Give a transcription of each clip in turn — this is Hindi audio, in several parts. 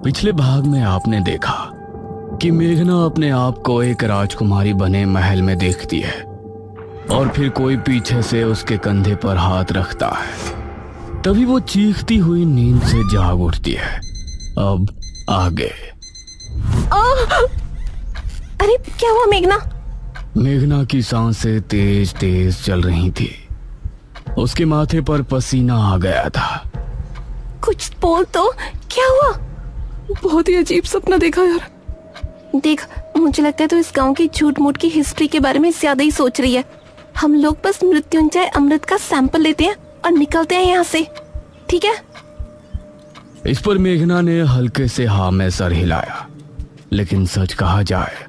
पिछले भाग में आपने देखा कि मेघना अपने आप को एक राजकुमारी बने महल में देखती है और फिर कोई पीछे से उसके कंधे पर हाथ रखता है। तभी वो चीखती हुई नींद से जाग उठती है। अब आगे। अरे क्या हुआ मेघना? मेघना की सांसें तेज तेज चल रही थी। उसके माथे पर पसीना आ गया था। कुछ बोल तो, क्या हुआ? बहुत ही अजीब सपना देखा यार। देख, मुझे लगता है तो इस गांव की झूठ मूठ की हिस्ट्री के बारे में ज्यादा ही सोच रही है। हम लोग बस मृत्युंजय अमृत का सैंपल लेते हैं और निकलते हैं यहाँ से, ठीक है? इस पर मेघना ने हल्के से हाँ में सर हिलाया। लेकिन सच कहा जाए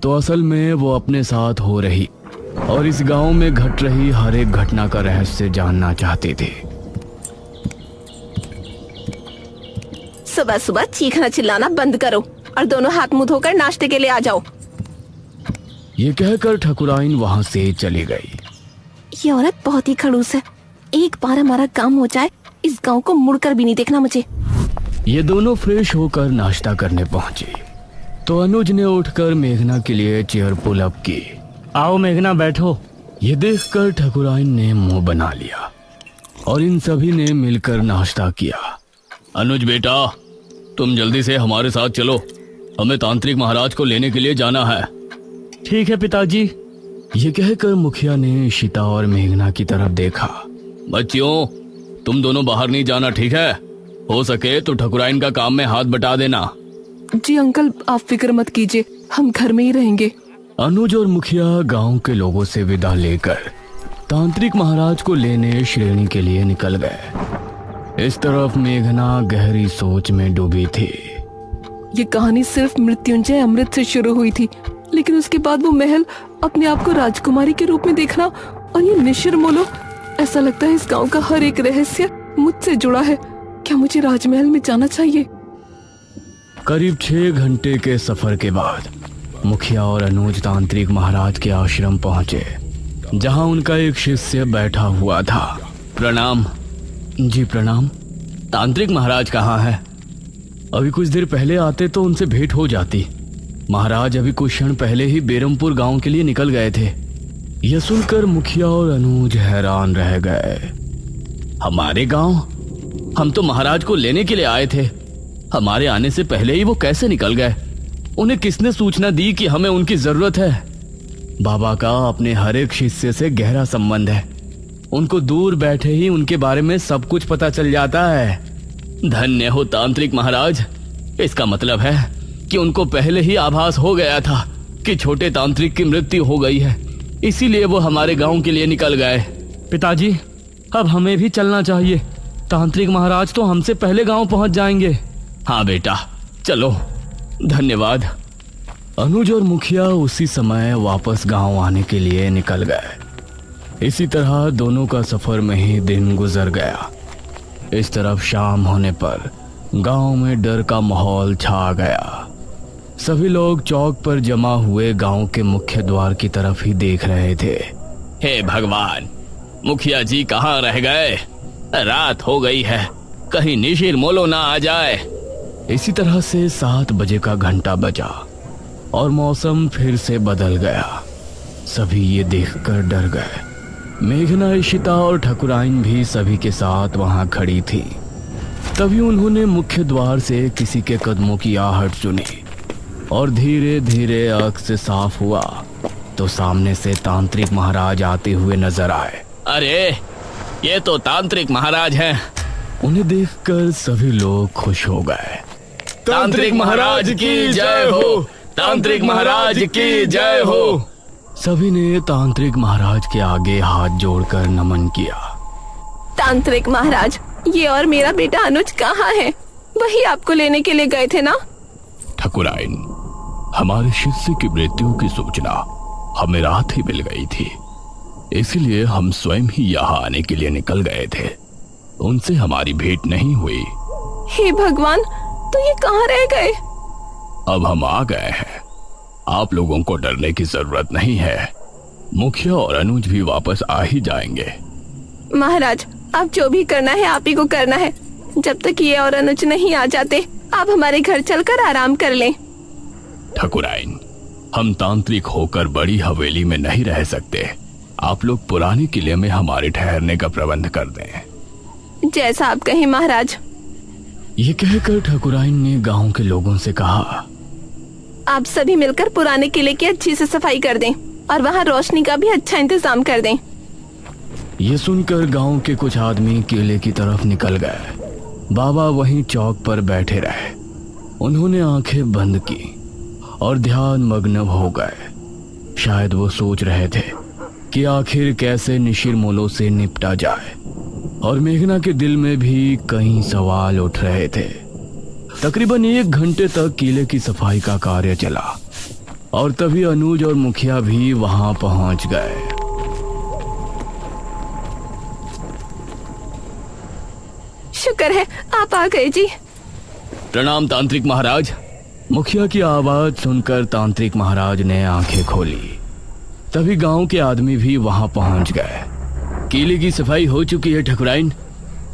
तो असल में वो अपने साथ हो रही और इस गांव में घट रही हर एक घटना का रहस्य जानना चाहती थी। सुबह सुबह चीखना चिल्लाना बंद करो और दोनों हाथ मुंह धोकर नाश्ते के लिए आ जाओ। ये कहकर ठकुराइन वहां से चली गई। ये औरत बहुत ही खड़ूस है। एक बार हमारा काम हो जाए, इस गांव को मुड़कर भी नहीं देखना मुझे। ये दोनों फ्रेश होकर नाश्ता करने पहुंची तो अनुज ने उठकर मेघना के लिए चेयर पुल अप की। आओ मेघना, बैठो। ये देखकर ठकुराइन ने मुंह बना लिया और इन सभी ने मिलकर नाश्ता किया। अनुज बेटा, तुम जल्दी से हमारे साथ चलो, हमें तांत्रिक महाराज को लेने के लिए जाना है। ठीक है पिताजी। ये कहकर मुखिया ने इशिता और मेघना की तरफ देखा। बच्चियों, तुम दोनों बाहर नहीं जाना, ठीक है? हो सके तो ठकुराइन का काम में हाथ बटा देना। जी अंकल, आप फिक्र मत कीजिए, हम घर में ही रहेंगे। अनुज और मुखिया गांव के लोगों से विदा लेकर तांत्रिक महाराज को लेने श्रेणी के लिए निकल गए। इस तरफ मेघना गहरी सोच में डूबी थी। ये कहानी सिर्फ मृत्युंजय अमृत से शुरू हुई थी, लेकिन उसके बाद वो महल, अपने आप को राजकुमारी के रूप में देखना और ये निशिर मोलो, ऐसा लगता है इस गांव का हर एक रहस्य मुझसे जुड़ा है। क्या मुझे राजमहल में जाना चाहिए? करीब 6 घंटे के सफर के बाद मुखिया और अनुज तांत्रिक महाराज के आश्रम पहुंचे, जहां उनका एक शिष्य बैठा हुआ था। प्रणाम। जी प्रणाम। तांत्रिक महाराज कहाँ है? अभी कुछ देर पहले आते तो उनसे भेंट हो जाती। महाराज अभी कुछ क्षण पहले ही बेरमपुर गांव के लिए निकल गए थे। यह सुनकर मुखिया और अनुज हैरान रह गए। हमारे गांव? हम तो महाराज को लेने के लिए आए थे। हमारे आने से पहले ही वो कैसे निकल गए? उन्हें किसने सूचना दी कि हमें उनकी जरूरत है? बाबा का अपने हर एक शिष्य से गहरा संबंध है। उनको दूर बैठे ही उनके बारे में सब कुछ पता चल जाता है। धन्य हो तांत्रिक महाराज। इसका मतलब है कि उनको पहले ही आभास हो गया था कि छोटे तांत्रिक की मृत्यु हो गई है, इसीलिए वो हमारे गांव के लिए निकल गए। पिताजी, अब हमें भी चलना चाहिए। तांत्रिक महाराज तो हमसे पहले गांव पहुंच जाएंगे। हाँ बेटा, चलो। धन्यवाद। अनुज और मुखिया उसी समय वापस गांव आने के लिए निकल गए। इसी तरह दोनों का सफर में ही दिन गुजर गया। इस तरफ शाम होने पर गांव में डर का माहौल छा गया। सभी लोग चौक पर जमा हुए गांव के मुख्य द्वार की तरफ ही देख रहे थे। हे भगवान, मुखिया जी कहाँ रह गए? रात हो गई है, कहीं निशिर मोलो ना आ जाए। इसी तरह से 7 बजे का घंटा बजा और मौसम फिर से बदल गया। सभी ये देखकर डर गए। मेघना, इशिता और ठकुराइन भी सभी के साथ वहां खड़ी थी। तभी उन्होंने मुख्य द्वार से किसी के कदमों की आहट सुनी और धीरे धीरे आंख से साफ हुआ तो सामने से तांत्रिक महाराज आते हुए नजर आए। अरे, ये तो तांत्रिक महाराज हैं। उन्हें देखकर सभी लोग खुश हो गए। तांत्रिक महाराज की जय हो! तांत्रिक महाराज की जय हो! सभी ने तांत्रिक महाराज के आगे हाथ जोड़कर नमन किया। तांत्रिक महाराज, ये और मेरा बेटा अनुज कहाँ है? वही आपको लेने के लिए गए थे ना? ठकुराइन, हमारे शिष्य की मृत्यु की सूचना हमें रात ही मिल गई थी, इसलिए हम स्वयं ही यहाँ आने के लिए निकल गए थे। उनसे हमारी भेंट नहीं हुई। हे भगवान, तो ये कहाँ रह गए? अब हम आ गए हैं। आप लोगों को डरने की जरूरत नहीं है। मुखिया और अनुज भी वापस आ ही जाएंगे। महाराज, आप जो भी करना है आप ही को करना है। जब तक ये और अनुज नहीं आ जाते आप हमारे घर चलकर आराम कर लें। ठकुराइन, हम तांत्रिक होकर बड़ी हवेली में नहीं रह सकते। आप लोग पुराने किले में हमारे ठहरने का प्रबंध कर दें। जैसा आप कहें महाराज। ये कहकर ठकुराइन ने गांव के लोगों से कहा, आप सभी मिलकर पुराने किले की अच्छी से सफाई कर दें और वहाँ रोशनी का भी अच्छा इंतजाम कर दें। ये सुनकर गांव के कुछ आदमी किले की तरफ निकल गए। बाबा वहीं चौक पर बैठे रहे। उन्होंने आंखें बंद की और ध्यान मग्न हो गए। शायद वो सोच रहे थे कि आखिर कैसे निशिरमोलो से निपटा जाए, और मेघना के दिल में भी कई सवाल उठ रहे थे। तकरीबन 1 घंटे तक किले की सफाई का कार्य चला और तभी अनुज और मुखिया भी वहां पहुंच गए। शुक्र है आप आ गए जी। प्रणाम तांत्रिक महाराज। मुखिया की आवाज सुनकर तांत्रिक महाराज ने आंखें खोली। तभी गांव के आदमी भी वहां पहुंच गए। किले की सफाई हो चुकी है ठकुराइन,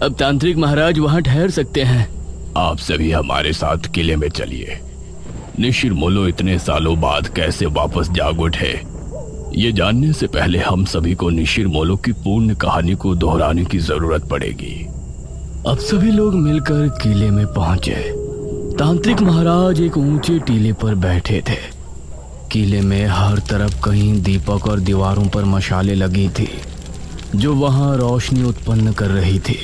अब तांत्रिक महाराज वहां ठहर सकते हैं। आप सभी हमारे साथ किले में चलिए। निशिरमोलो इतने सालों बाद कैसे वापस जाग उठे, ये जानने से पहले हम सभी को निशिरमोलो की पूर्ण कहानी को दोहराने की जरूरत पड़ेगी। अब सभी लोग मिलकर किले में पहुंचे। तांत्रिक महाराज एक ऊंचे टीले पर बैठे थे। किले में हर तरफ कई दीपक और दीवारों पर मशालें लगी थी जो वहां रोशनी उत्पन्न कर रही थी।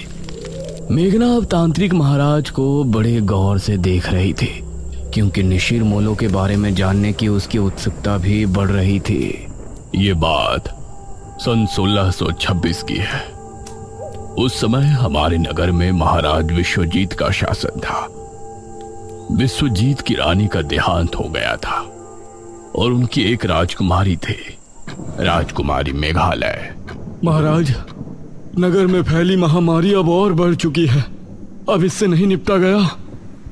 मेघना अब तांत्रिक महाराज को बड़े गौर से देख रही थी, क्योंकि निशिरमोलो के बारे में जानने की उसकी उत्सुकता भी बढ़ रही थी। ये बात सन 1626 की है। उस समय हमारे नगर में महाराज विश्वजीत का शासन था। विश्वजीत की रानी का देहांत हो गया था और उनकी एक राजकुमारी थी, राजकुमारी मेघालय। महाराज, नगर में फैली महामारी अब और बढ़ चुकी है। अब इससे नहीं निपटा गया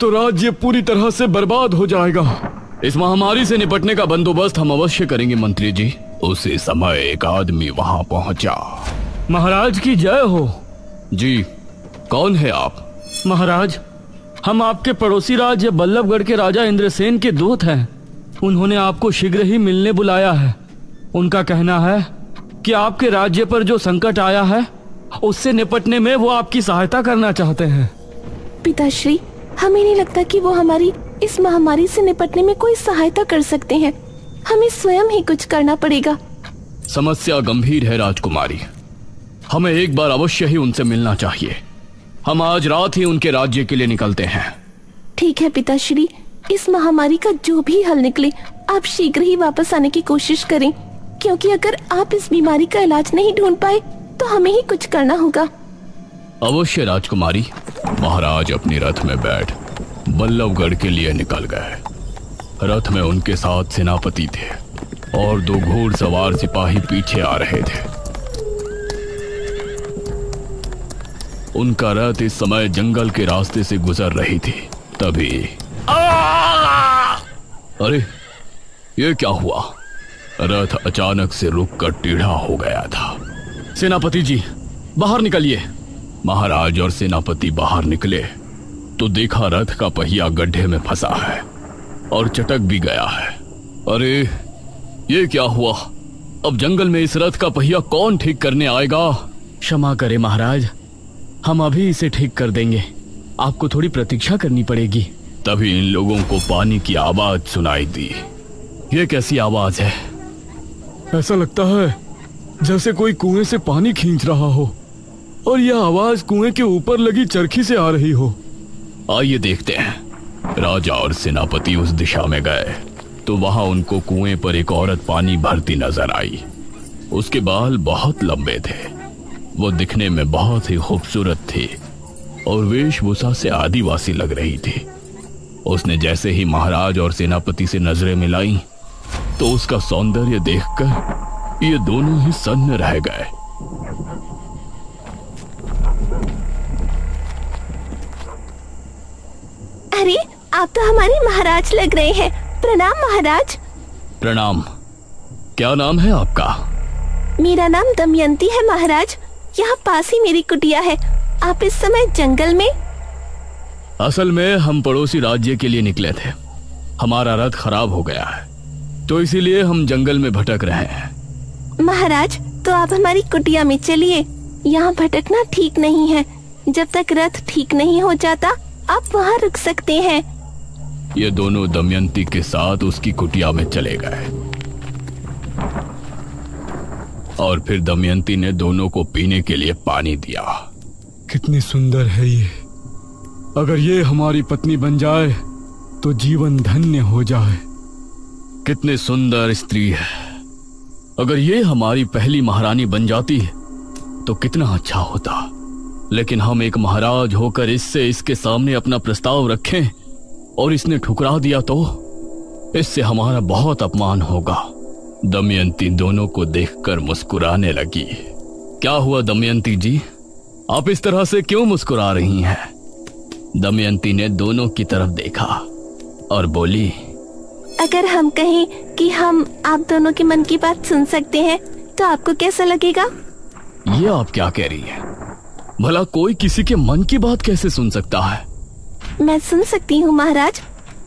तो राज्य पूरी तरह से बर्बाद हो जाएगा। इस महामारी से निपटने का बंदोबस्त हम अवश्य करेंगे मंत्री जी। उसी समय एक आदमी वहां पहुंचा। महाराज की जय हो। जी, कौन है आप? महाराज, हम आपके पड़ोसी राज्य बल्लभगढ़ के राजा इंद्रसेन के दूत हैं। उन्होंने आपको शीघ्र ही मिलने बुलाया है। उनका कहना है कि आपके राज्य पर जो संकट आया है उससे निपटने में वो आपकी सहायता करना चाहते हैं। पिताश्री, हमें नहीं लगता कि वो हमारी इस महामारी से निपटने में कोई सहायता कर सकते हैं। हमें स्वयं ही कुछ करना पड़ेगा। समस्या गंभीर है राजकुमारी, हमें एक बार अवश्य ही उनसे मिलना चाहिए। हम आज रात ही उनके राज्य के लिए निकलते हैं। ठीक है पिताश्री, इस महामारी का जो भी हल निकले आप शीघ्र ही वापस आने की कोशिश करें, क्योंकि अगर आप इस बीमारी का इलाज नहीं ढूंढ पाए तो हमें ही कुछ करना होगा। अवश्य राजकुमारी। महाराज अपने रथ में बैठ बल्लभगढ़ के लिए निकल गए। रथ में उनके साथ सेनापति थे और 2 घोड़सवार सिपाही पीछे आ रहे थे। उनका रथ इस समय जंगल के रास्ते से गुजर रही थी। तभी अरे, ये क्या हुआ? रथ अचानक से रुककर टेढ़ा हो गया था। सेनापति जी, बाहर निकलिए। महाराज और सेनापति बाहर निकले तो देखा रथ का पहिया गड्ढे में फंसा है और चटक भी गया है। अरे, ये क्या हुआ? अब जंगल में इस रथ का पहिया कौन ठीक करने आएगा? क्षमा करें महाराज, हम अभी इसे ठीक कर देंगे। आपको थोड़ी प्रतीक्षा करनी पड़ेगी। तभी इन लोगों को पानी की आवाज सुनाई दी। ये कैसी आवाज है? ऐसा लगता है जैसे कोई कुएं से पानी खींच रहा हो, और यह आवाज कुएं के ऊपर लगी चरखी से आ रही हो। आइए देखते हैं। राजा और सेनापति उस दिशा में गए तो वहां उनको कुएं पर एक औरत पानी भरती नजर आई। उसके बाल बहुत लंबे थे, वो दिखने में बहुत ही खूबसूरत थी और वेशभूषा से आदिवासी लग रही थी। उसने जैसे ही महाराज और सेनापति से नजरें मिलाई तो उसका सौंदर्य देखकर ये दोनों ही सन्न रह गए। अरे, आप तो हमारे महाराज लग रहे हैं। प्रणाम महाराज। प्रणाम। क्या नाम है आपका? मेरा नाम दमयंती है महाराज। यहाँ पास ही मेरी कुटिया है। आप इस समय जंगल में? असल में हम पड़ोसी राज्य के लिए निकले थे। हमारा रथ खराब हो गया है, तो इसीलिए हम जंगल में भटक रहे हैं। महाराज, तो आप हमारी कुटिया में चलिए। यहाँ भटकना ठीक नहीं है। जब तक रथ ठीक नहीं हो जाता आप वहाँ रुक सकते हैं। ये दोनों दमयंती के साथ उसकी कुटिया में चले गए और फिर दमयंती ने दोनों को पीने के लिए पानी दिया। कितनी सुंदर है ये। अगर ये हमारी पत्नी बन जाए तो जीवन धन्य हो जाए। कितनी सुंदर स्त्री है। अगर ये हमारी पहली महारानी बन जाती तो कितना अच्छा होता। लेकिन हम एक महाराज होकर इसके सामने अपना प्रस्ताव रखें और इसने ठुकरा दिया तो इससे हमारा बहुत अपमान होगा। दमयंती दोनों को देखकर मुस्कुराने लगी। क्या हुआ दमयंती जी, आप इस तरह से क्यों मुस्कुरा रही हैं? दमयंती ने दोनों की तरफ देखा और बोली, अगर हम कहें कि हम आप दोनों के मन की बात सुन सकते हैं तो आपको कैसा लगेगा? ये आप क्या कह रही हैं? भला कोई किसी के मन की बात कैसे सुन सकता है? मैं सुन सकती हूँ महाराज।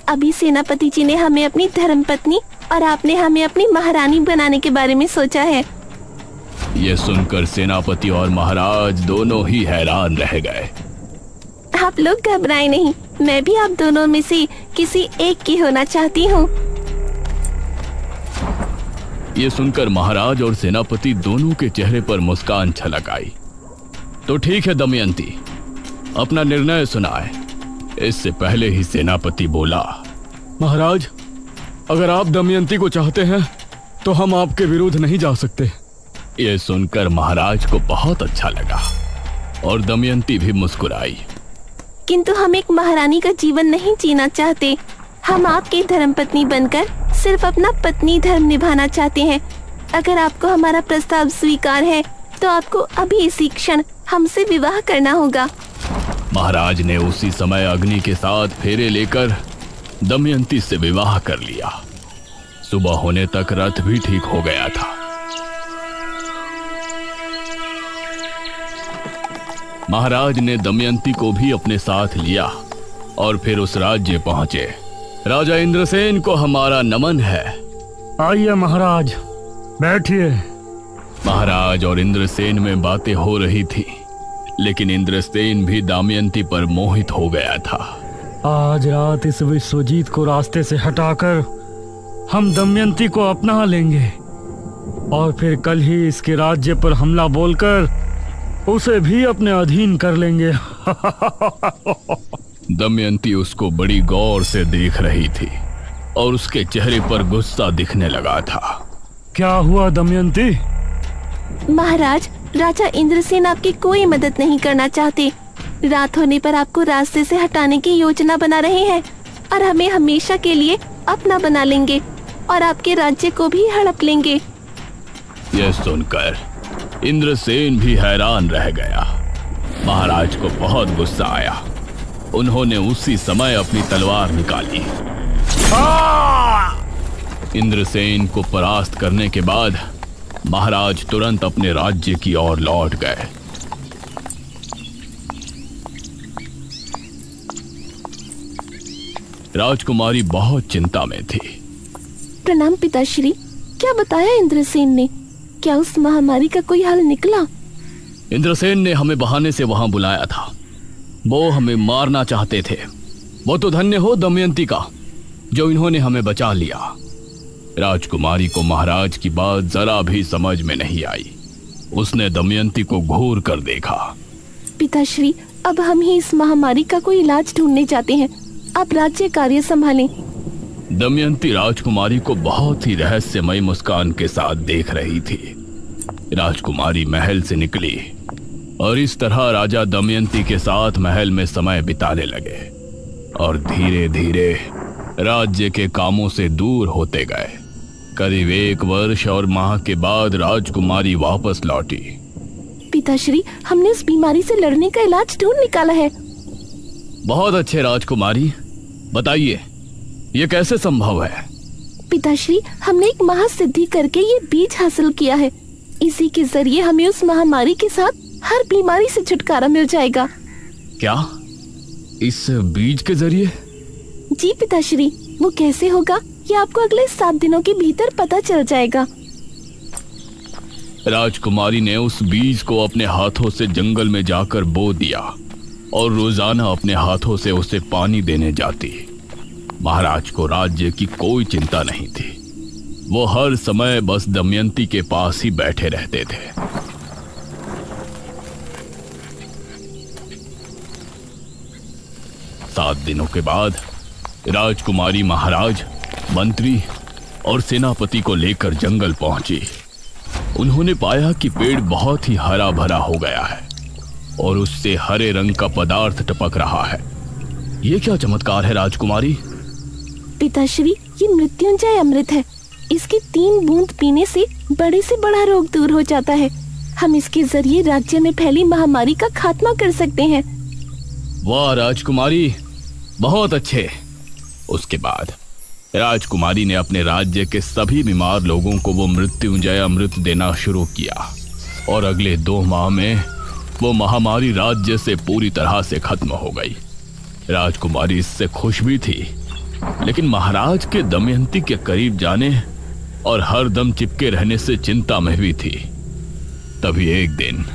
अभी सेनापति जी ने हमें अपनी धर्मपत्नी और आपने हमें अपनी महारानी बनाने के बारे में सोचा है। ये सुनकर सेनापति और महाराज दोनों ही हैरान रह गए। आप लोग घबराएं नहीं, मैं भी आप दोनों में से किसी एक की होना चाहती हूँ। ये सुनकर महाराज और सेनापति दोनों के चेहरे पर मुस्कान छलक आई। तो ठीक है दमयंती, अपना निर्णय सुनाए। इससे पहले ही सेनापति बोला, महाराज, अगर आप दमयंती को चाहते हैं तो हम आपके विरुद्ध नहीं जा सकते। ये सुनकर महाराज को बहुत अच्छा लगा और दमयंती भी मुस्कुराई। किंतु हम एक महारानी का जीवन नहीं जीना चाहते। हम आपकी धर्मपत्नी बनकर सिर्फ अपना पत्नी धर्म निभाना चाहते हैं। अगर आपको हमारा प्रस्ताव स्वीकार है तो आपको अभी इसी क्षण हमसे विवाह करना होगा। महाराज ने उसी समय अग्नि के साथ फेरे लेकर दमयंती से विवाह कर लिया। सुबह होने तक रथ भी ठीक हो गया था। महाराज ने दमयंती को भी अपने साथ लिया और फिर उस राज्य पहुंचे। राजा इंद्रसेन को हमारा नमन है। आइए महाराज, बैठिए। महाराज और इंद्रसेन में बातें हो रही थी, लेकिन इंद्रसेन भी दमयंती पर मोहित हो गया था। आज रात इस विश्वजीत को रास्ते से हटाकर हम दमयंती को अपना लेंगे और फिर कल ही इसके राज्य पर हमला बोलकर उसे भी अपने अधीन कर लेंगे। दमयंती उसको बड़ी गौर से देख रही थी और उसके चेहरे पर गुस्सा दिखने लगा था। क्या हुआ दमयंती? महाराज, राजा इंद्रसेन आपकी कोई मदद नहीं करना चाहते। रात होने पर आपको रास्ते से हटाने की योजना बना रहे हैं और हमें हमेशा के लिए अपना बना लेंगे और आपके राज्य को भी हड़प लेंगे। यह सुनकर इंद्रसेन भी हैरान रह गया। महाराज को बहुत गुस्सा आया। उन्होंने उसी समय अपनी तलवार निकाली। इंद्रसेन को परास्त करने के बाद महाराज तुरंत अपने राज्य की ओर लौट गए। राजकुमारी बहुत चिंता में थी। प्रणाम पिताश्री। क्या बताया इंद्रसेन ने? क्या उस महामारी का कोई हल निकला? इंद्रसेन ने हमें बहाने से वहां बुलाया था। वो हमें मारना चाहते थे। वो तो धन्य हो दमयंती का जो इन्होंने हमें बचा लिया। राजकुमारी को महाराज की बात जरा भी समझ में नहीं आई। उसने दमयंती को घूर कर देखा। पिताश्री, अब हम ही इस महामारी का कोई इलाज ढूंढने जाते हैं। आप राज्य कार्य संभालें। दमयंती राजकुमारी को बहुत ही रहस्यमय मुस्कान के साथ देख रही थी। राजकुमारी महल से निकली और इस तरह राजा दमयंती के साथ महल में समय बिताने लगे और धीरे धीरे राज्य के कामों से दूर होते गए। करीब 1 वर्ष और माह के बाद राजकुमारी वापस लौटी। पिताश्री, हमने उस बीमारी से लड़ने का इलाज ढूंढ निकाला है। बहुत अच्छे राजकुमारी, बताइए ये कैसे संभव है? पिताश्री, हमने एक महासिद्धि करके ये बीज हासिल किया है। इसी के जरिए हमें उस महामारी के साथ हर बीमारी से छुटकारा मिल जाएगा। क्या इस बीज के जरिए? जी पिताश्री, वो कैसे होगा ये आपको अगले 7 दिनों के भीतर पता चल जाएगा। राजकुमारी ने उस बीज को अपने हाथों से जंगल में जाकर बो दिया और रोजाना अपने हाथों से उसे पानी देने जाती। महाराज को राज्य की कोई चिंता नहीं थी। वो हर समय बस दमयंती के पास ही बैठे रहते थे। 7 दिनों के बाद राजकुमारी महाराज, मंत्री और सेनापति को लेकर जंगल पहुंची। उन्होंने पाया कि पेड़ बहुत ही हरा भरा हो गया है और उससे हरे रंग का पदार्थ टपक रहा है। ये क्या चमत्कार है राजकुमारी? पिताश्री, ये मृत्युंजय अमृत है। इसकी 3 बूंद पीने से बड़े से बड़ा रोग दूर हो जाता है। हम इसके जरिए राज्य में फैली महामारी का खात्मा कर सकते हैं। वाह राजकुमारी, बहुत अच्छे। उसके बाद राजकुमारी ने अपने राज्य के सभी बीमार लोगों को वो मृत्युंजय अमृत देना शुरू किया और अगले 2 माह में वो महामारी राज्य से पूरी तरह से खत्म हो गई। राजकुमारी इससे खुश भी थी, लेकिन महाराज के दमयंती के करीब जाने और हर दम चिपके रहने से चिंता में भी थी। तभी एक दिन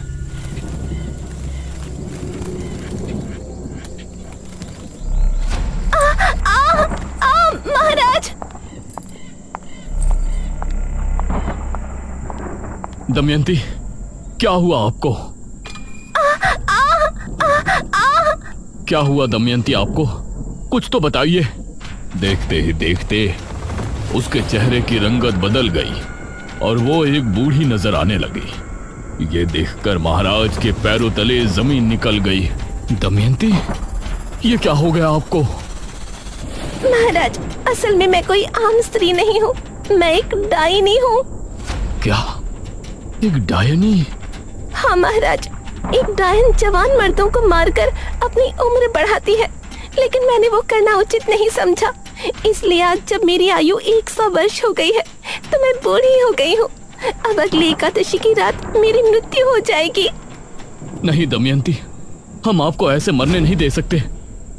महाराज! दमयंती, क्या हुआ आपको? क्या हुआ दमयंती आपको? कुछ तो बताइए। देखते ही देखते उसके चेहरे की रंगत बदल गई और वो एक बूढ़ी नजर आने लगी। ये देखकर महाराज के पैरों तले जमीन निकल गई। दमयंती, ये क्या हो गया आपको? महाराज, असल में मैं कोई आम स्त्री नहीं हूँ, मैं एक डायनी हूँ। क्या? एक डायनी? हाँ महाराज, एक डायन जवान मर्दों को मारकर अपनी उम्र बढ़ाती है, लेकिन मैंने वो करना उचित नहीं समझा। इसलिए आज जब मेरी आयु 100 वर्ष हो गई है तो मैं बूढ़ी हो गई हूँ। अब अगली एकादशी की रात मेरी मृत्यु हो जाएगी। नहीं दमयंती, हम आपको ऐसे मरने नहीं दे सकते।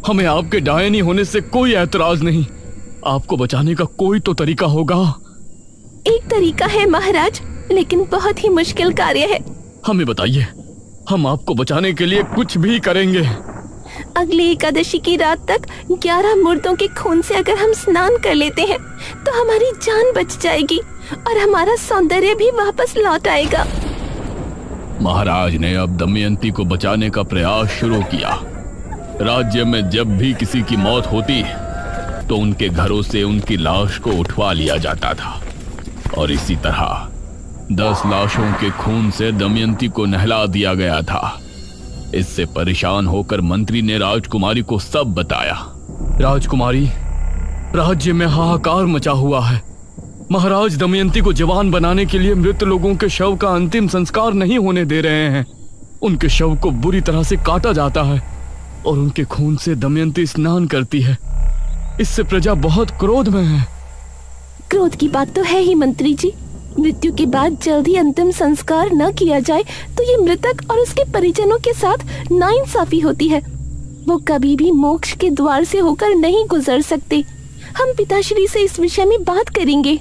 हमें आपके डायनी होने से कोई ऐतराज नहीं। आपको बचाने का कोई तो तरीका होगा। एक तरीका है महाराज, लेकिन बहुत ही मुश्किल कार्य है। हमें बताइए, हम आपको बचाने के लिए कुछ भी करेंगे। अगली एकादशी की रात तक 11 मुर्दों के खून से अगर हम स्नान कर लेते हैं तो हमारी जान बच जाएगी और हमारा सौंदर्य भी वापस लौट आएगा। महाराज ने अब दमयंती को बचाने का प्रयास शुरू किया। राज्य में जब भी किसी की मौत होती तो उनके घरों से उनकी लाश को उठवा लिया जाता था और इसी तरह 10 लाशों के खून से दमयंती को नहला दिया गया था। इससे परेशान होकर मंत्री ने राजकुमारी को सब बताया। राजकुमारी, राज्य में हाहाकार मचा हुआ है। महाराज दमयंती को जवान बनाने के लिए मृत लोगों के शव का अंतिम संस्कार नहीं होने दे रहे हैं। उनके शव को बुरी तरह से काटा जाता है और उनके खून से दमयंती स्नान करती है। इससे प्रजा बहुत क्रोध में है। क्रोध की बात तो है ही मंत्री जी। मृत्यु के बाद जल्दी अंतिम संस्कार न किया जाए तो ये मृतक और उसके परिजनों के साथ नाइंसाफी होती है। वो कभी भी मोक्ष के द्वार से होकर नहीं गुजर सकते। हम पिताश्री से इस विषय में बात करेंगे।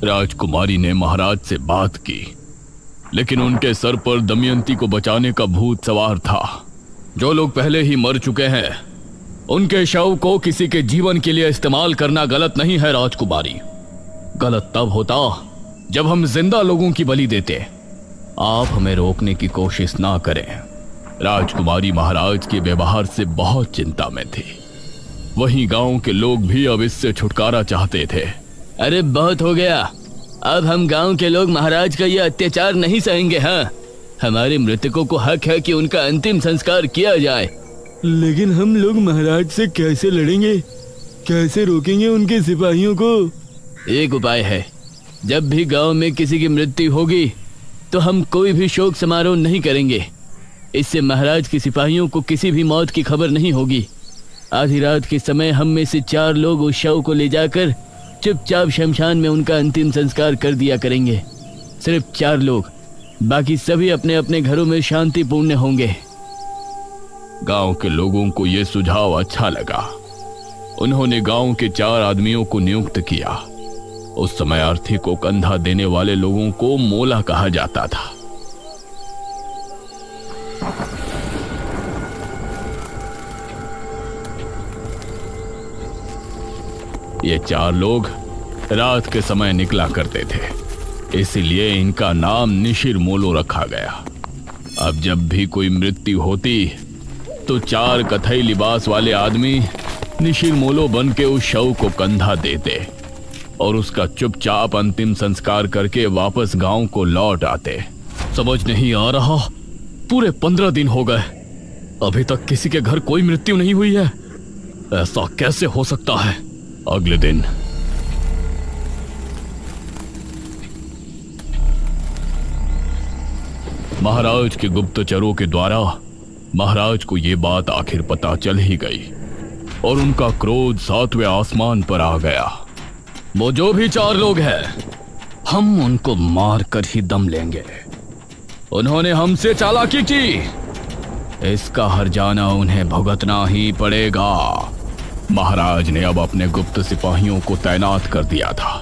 राजकुमारी ने महाराज से बात की, लेकिन उनके सर पर दमयंती को बचाने का भूत सवार था। जो लोग पहले ही मर चुके हैं उनके शव को किसी के जीवन के लिए इस्तेमाल करना गलत नहीं है राजकुमारी। गलत तब होता जब हम जिंदा लोगों की बलि देते। आप हमें रोकने की कोशिश ना करें। राजकुमारी महाराज के व्यवहार से बहुत चिंता में थी। वहीं गांव के लोग भी अब इससे छुटकारा चाहते थे। अरे बहुत हो गया, अब हम गांव के लोग महाराज का ये अत्याचार नहीं सहेंगे। हाँ, हमारे मृतकों को हक है कि उनका अंतिम संस्कार किया जाए। लेकिन हम लोग महाराज से कैसे लड़ेंगे? कैसे रोकेंगे उनके सिपाहियों को? एक उपाय है, जब भी गांव में किसी की मृत्यु होगी तो हम कोई भी शोक समारोह नहीं करेंगे। इससे महाराज के सिपाहियों को किसी भी मौत की खबर नहीं होगी। आधी रात के समय हम में से 4 लोग उस शव को ले जाकर चुपचाप शमशान में उनका अंतिम संस्कार कर दिया करेंगे। सिर्फ 4 लोग, बाकी सभी अपने अपने घरों में शांतिपूर्ण होंगे। गांव के लोगों को यह सुझाव अच्छा लगा। उन्होंने गांव के 4 आदमियों को नियुक्त किया। उस समय अर्थी को कंधा देने वाले लोगों को मोला कहा जाता था। ये 4 लोग रात के समय निकला करते थे, इसीलिए इनका नाम निशिर मोलो रखा गया। अब जब भी कोई मृत्यु होती तो 4 कथई लिबास वाले आदमी निशिर मोलो बन के उस शव को कंधा देते और उसका चुपचाप अंतिम संस्कार करके वापस गांव को लौट आते। समझ नहीं आ रहा, पूरे 15 दिन हो गए, अभी तक किसी के घर कोई मृत्यु नहीं हुई है। ऐसा कैसे हो सकता है? अगले दिन महाराज के गुप्तचरों के द्वारा महाराज को यह बात आखिर पता चल ही गई और उनका क्रोध 7वें आसमान पर आ गया। वो जो भी 4 लोग हैं, हम उनको मार कर ही दम लेंगे। उन्होंने हमसे चालाकी की, इसका हर्जाना उन्हें भुगतना ही पड़ेगा। महाराज ने अब अपने गुप्त सिपाहियों को तैनात कर दिया था,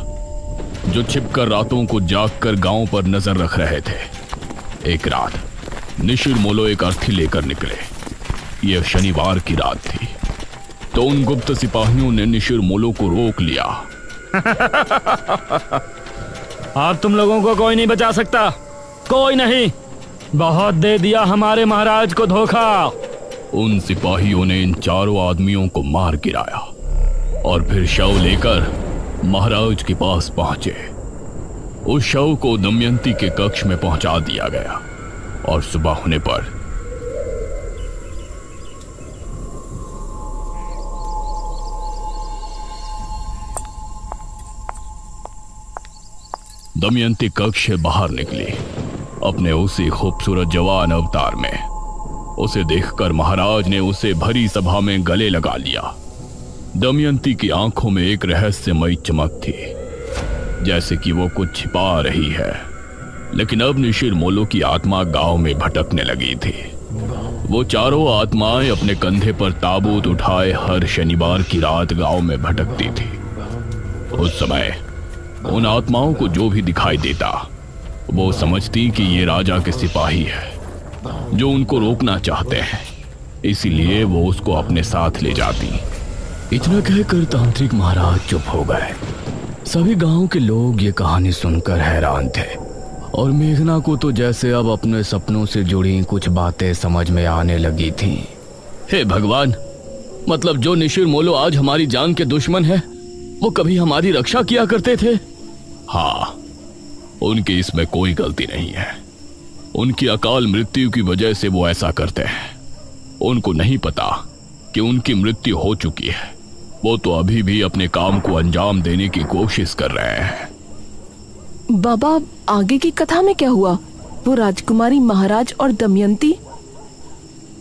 जो छिपकर रातों को जागकर गांव पर नजर रख रहे थे। एक रात निशिर मोलो एक अर्थी लेकर निकले। यह शनिवार की रात थी, तो उन गुप्त सिपाहियों ने निशिर मोलो को रोक लिया। अब तुम लोगों को कोई नहीं बचा सकता, कोई नहीं। बहुत दे दिया हमारे महाराज को धोखा। उन सिपाहियों ने इन 4 आदमियों को मार गिराया और फिर शव लेकर महाराज के पास पहुंचे। उस शव को दमयंती के कक्ष में पहुंचा दिया गया और सुबह होने पर दमयंती कक्ष से बाहर निकली अपने उसी खूबसूरत जवान अवतार में। उसे देखकर महाराज ने उसे भरी सभा में गले लगा लिया। दमयंती की आंखों में एक रहस्यमयी चमक थी, जैसे कि वो कुछ छिपा रही है। लेकिन अब निशिर मोलो की आत्मा गांव में भटकने लगी थी। वो 4 आत्माएं अपने कंधे पर ताबूत उठाए हर शनिवार की रात गांव में भटकती थी। उस समय उन आत्माओं को जो भी दिखाई देता, वो समझती कि ये राजा के सिपाही है जो उनको रोकना चाहते हैं, इसीलिए वो उसको अपने साथ ले जाती। इतना कहकर तांत्रिक महाराज चुप हो गए। सभी गांव के लोग ये कहानी सुनकर हैरान थे और मेघना को तो जैसे अब अपने सपनों से जुड़ी कुछ बातें समझ में आने लगी थीं। हे भगवान, मतलब जो निशिर मोलो आज हमारी जान के दुश्मन है, वो कभी हमारी रक्षा किया करते थे। हाँ, उनकी इसमें कोई गलती नहीं है। उनकी अकाल मृत्यु की वजह से वो ऐसा करते हैं। उनको नहीं पता कि उनकी मृत्यु हो चुकी है। वो तो अभी भी अपने काम को अंजाम देने की कोशिश कर रहे हैं। बाबा, आगे की कथा में क्या हुआ? वो राजकुमारी महाराज और दमयंती?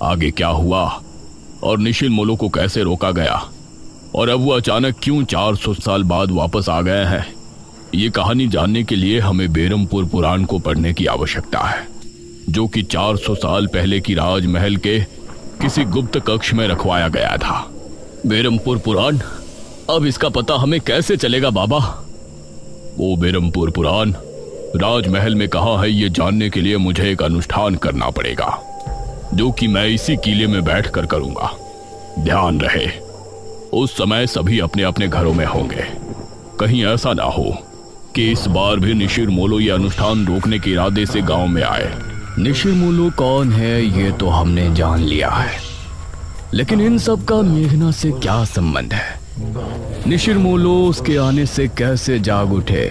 आगे क्या हुआ और निशिर मोलो को कैसे रोका गया और अब वो अचानक क्यों 400 साल बाद वापस आ गए हैं, ये कहानी जानने के लिए हमें बेरमपुर पुराण को पढ़ने की आवश्यकता है, जो कि 400 साल पहले की राजमहल के किसी गुप्त कक्ष में रखवाया गया था। बेरमपुर पुराण? अब इसका पता हमें कैसे चलेगा बाबा? वो बेरमपुर पुराण राजमहल में कहाँ है, ये जानने के लिए मुझे एक अनुष्ठान करना पड़ेगा, जो कि मैं इसी किले में बैठकर करूंगा। ध्यान रहे, उस समय सभी अपने अपने घरों में होंगे। कहीं ऐसा ना हो कि इस बार भी निशिर मोलो ये अनुष्ठान रोकने के इरादे से गांव में आए। निशिर मोलो कौन है ये तो हमने जान लिया है, लेकिन इन सब का मेघना से क्या संबंध है? निशिर मोलो उसके आने से कैसे जाग उठे?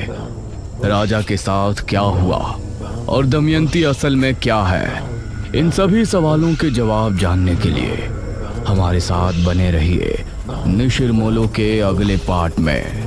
राजा के साथ क्या हुआ और दमयंती असल में क्या है? इन सभी सवालों के जवाब जानने के लिए हमारे साथ बने रहिए निशिर मोलो के अगले पार्ट में।